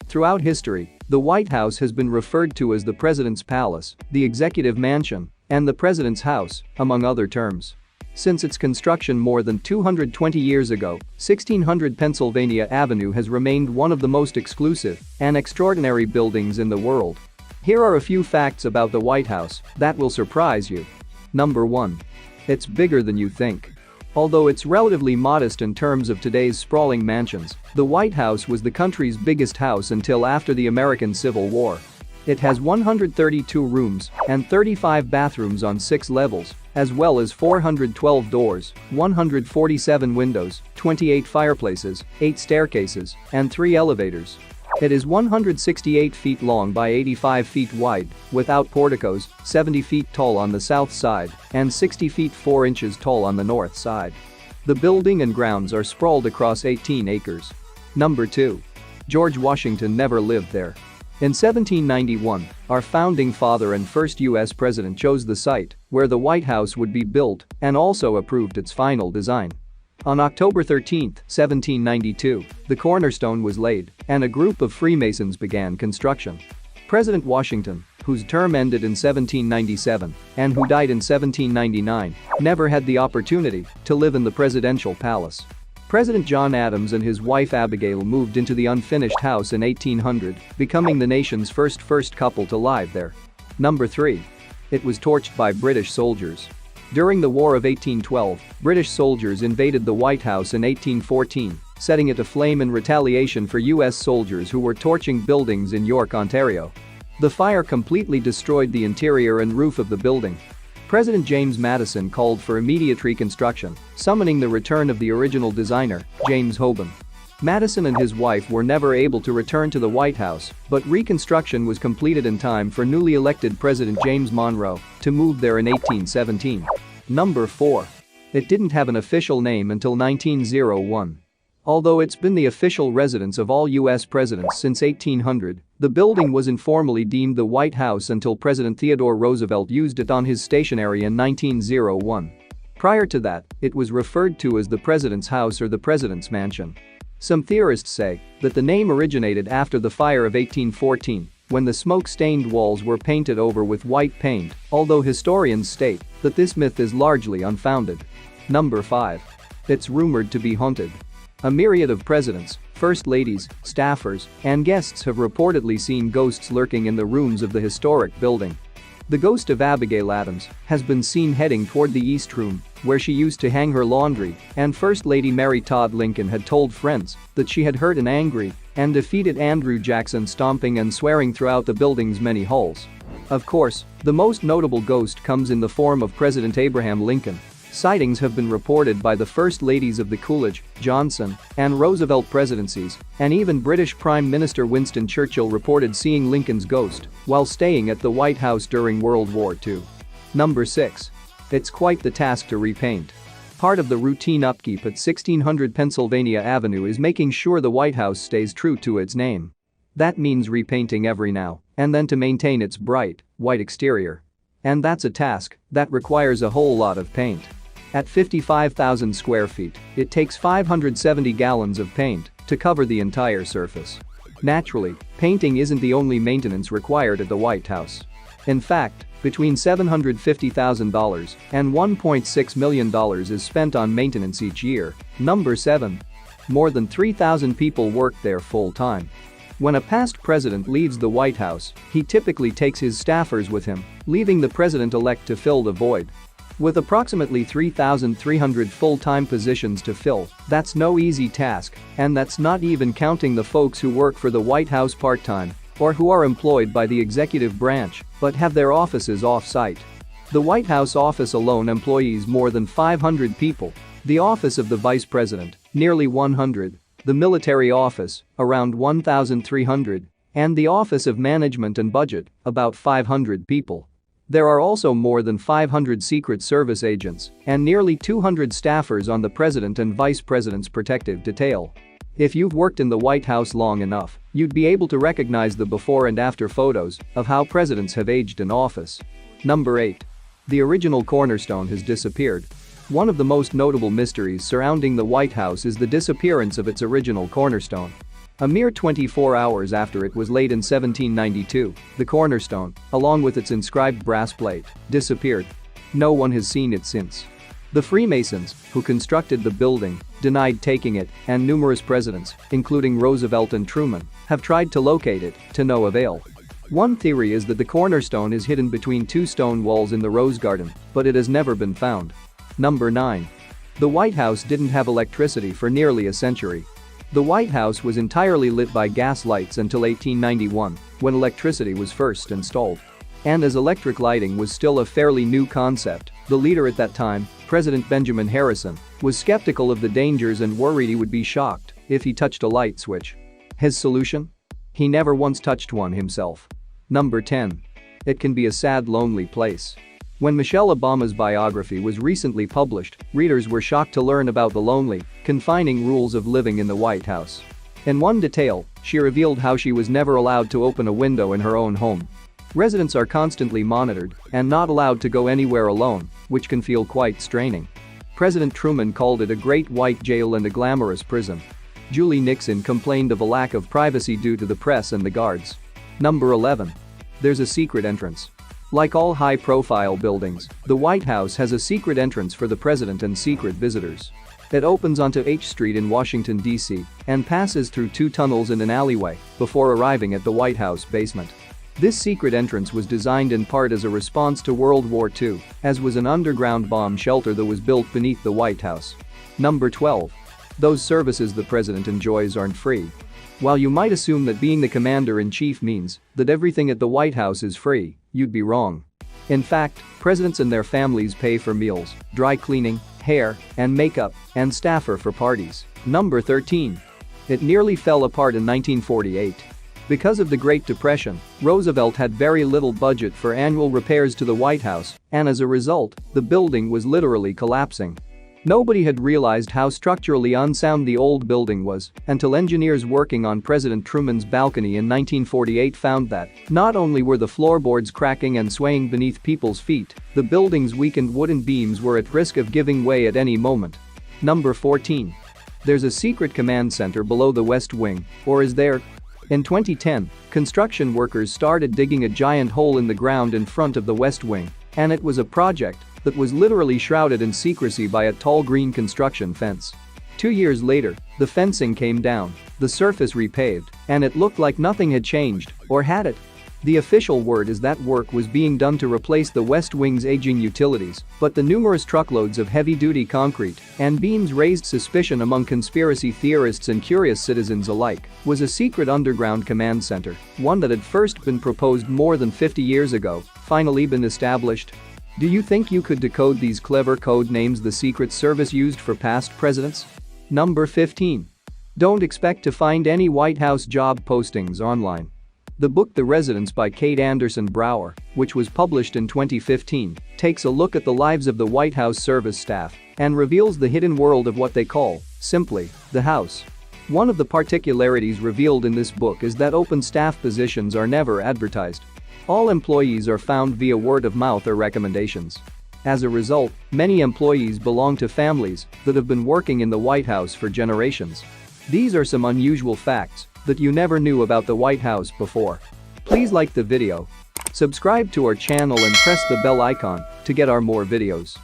Throughout history, the White House has been referred to as the President's Palace, the Executive Mansion, and the President's House, among other terms. Since its construction more than 220 years ago, 1600 Pennsylvania Avenue has remained one of the most exclusive and extraordinary buildings in the world. Here are a few facts about the White House that will surprise you. Number 1. It's bigger than you think. Although it's relatively modest in terms of today's sprawling mansions, the White House was the country's biggest house until after the American Civil War. It has 132 rooms and 35 bathrooms on 6 levels, as well as 412 doors, 147 windows, 28 fireplaces, 8 staircases, and 3 elevators. It is 168 feet long by 85 feet wide, without porticos, 70 feet tall on the south side, and 60 feet 4 inches tall on the north side. The building and grounds are sprawled across 18 acres. Number 2. George Washington never lived there. In 1791, our founding father and first U.S. president chose the site where the White House would be built and also approved its final design. On October 13, 1792, the cornerstone was laid and a group of Freemasons began construction. President Washington, whose term ended in 1797 and who died in 1799, never had the opportunity to live in the presidential palace. President John Adams and his wife Abigail moved into the unfinished house in 1800, becoming the nation's first couple to live there. Number 3. It was torched by British soldiers. During the War of 1812, British soldiers invaded the White House in 1814, setting it aflame in retaliation for U.S. soldiers who were torching buildings in York, Ontario. The fire completely destroyed the interior and roof of the building. President James Madison called for immediate reconstruction, summoning the return of the original designer, James Hoban. Madison and his wife were never able to return to the White House, but reconstruction was completed in time for newly elected President James Monroe to move there in 1817. Number 4. It didn't have an official name until 1901. Although it's been the official residence of all U.S. presidents since 1800, the building was informally deemed the White House until President Theodore Roosevelt used it on his stationery in 1901. Prior to that, it was referred to as the President's House or the President's Mansion. Some theorists say that the name originated after the fire of 1814, when the smoke-stained walls were painted over with white paint, although historians state that this myth is largely unfounded. Number 5. It's rumored to be haunted. A myriad of presidents, first ladies, staffers, and guests have reportedly seen ghosts lurking in the rooms of the historic building. The ghost of Abigail Adams has been seen heading toward the East Room, where she used to hang her laundry, and First Lady Mary Todd Lincoln had told friends that she had heard an angry and defeated Andrew Jackson stomping and swearing throughout the building's many halls. Of course, the most notable ghost comes in the form of President Abraham Lincoln. Sightings have been reported by the First Ladies of the Coolidge, Johnson, and Roosevelt presidencies, and even British Prime Minister Winston Churchill reported seeing Lincoln's ghost while staying at the White House during World War II. Number 6. It's quite the task to repaint. Part of the routine upkeep at 1600 Pennsylvania Avenue is making sure the White House stays true to its name. That means repainting every now and then to maintain its bright, white exterior. And that's a task that requires a whole lot of paint. At 55,000 square feet, it takes 570 gallons of paint to cover the entire surface. Naturally, painting isn't the only maintenance required at the White House. In fact, between $750,000 and $1.6 million is spent on maintenance each year. Number 7. More than 3,000 people work there full-time. When a past president leaves the White House, he typically takes his staffers with him, leaving the president-elect to fill the void. With approximately 3,300 full-time positions to fill, that's no easy task, and that's not even counting the folks who work for the White House part-time or who are employed by the executive branch but have their offices off-site. The White House office alone employs more than 500 people, the office of the vice president, nearly 100, the military office, around 1,300, and the office of management and budget, about 500 people. There are also more than 500 Secret Service agents and nearly 200 staffers on the president and vice president's protective detail. If you've worked in the White House long enough, you'd be able to recognize the before and after photos of how presidents have aged in office. Number 8. The original cornerstone has disappeared. One of the most notable mysteries surrounding the White House is the disappearance of its original cornerstone. A mere 24 hours after it was laid in 1792, the cornerstone, along with its inscribed brass plate, disappeared. No one has seen it since. The Freemasons, who constructed the building, denied taking it, and numerous presidents, including Roosevelt and Truman, have tried to locate it, to no avail. One theory is that the cornerstone is hidden between two stone walls in the Rose Garden, but it has never been found. Number 9. The White House didn't have electricity for nearly a century. The White House was entirely lit by gas lights until 1891, when electricity was first installed. And as electric lighting was still a fairly new concept, the leader at that time, President Benjamin Harrison, was skeptical of the dangers and worried he would be shocked if he touched a light switch. His solution? He never once touched one himself. Number 10. It can be a sad, lonely place. When Michelle Obama's biography was recently published, readers were shocked to learn about the lonely, confining rules of living in the White House. In one detail, she revealed how she was never allowed to open a window in her own home. Residents are constantly monitored and not allowed to go anywhere alone, which can feel quite straining. President Truman called it a great white jail and a glamorous prison. Julie Nixon complained of a lack of privacy due to the press and the guards. Number 11. There's a secret entrance. Like all high-profile buildings, the White House has a secret entrance for the president and secret visitors. It opens onto H Street in Washington, D.C., and passes through two tunnels and an alleyway before arriving at the White House basement. This secret entrance was designed in part as a response to World War II, as was an underground bomb shelter that was built beneath the White House. Number 12. Those services the president enjoys aren't free. While you might assume that being the commander-in-chief means that everything at the White House is free, you'd be wrong. In fact, presidents and their families pay for meals, dry cleaning, hair, and makeup, and staffer for parties. Number 13. It nearly fell apart in 1948. Because of the Great Depression, Roosevelt had very little budget for annual repairs to the White House, and as a result, the building was literally collapsing. Nobody had realized how structurally unsound the old building was until engineers working on President Truman's balcony in 1948 found that not only were the floorboards cracking and swaying beneath people's feet, the building's weakened wooden beams were at risk of giving way at any moment. Number 14. There's a secret command center below the West Wing, or is there? In 2010, construction workers started digging a giant hole in the ground in front of the West Wing, and it was a project that was literally shrouded in secrecy by a tall green construction fence. 2 years later, the fencing came down, the surface repaved, and it looked like nothing had changed, or had it? The official word is that work was being done to replace the West Wing's aging utilities, but the numerous truckloads of heavy-duty concrete and beams raised suspicion among conspiracy theorists and curious citizens alike. Was a secret underground command center, one that had first been proposed more than 50 years ago, finally been established? Do you think you could decode these clever code names the Secret Service used for past presidents? Number 15. Don't expect to find any White House job postings online. The book The Residence by Kate Anderson Brower, which was published in 2015, takes a look at the lives of the White House service staff and reveals the hidden world of what they call, simply, the House. One of the particularities revealed in this book is that open staff positions are never advertised. All employees are found via word of mouth or recommendations. As a result, many employees belong to families that have been working in the White House for generations. These are some unusual facts that you never knew about the White House before. Please like the video, subscribe to our channel and press the bell icon to get our more videos.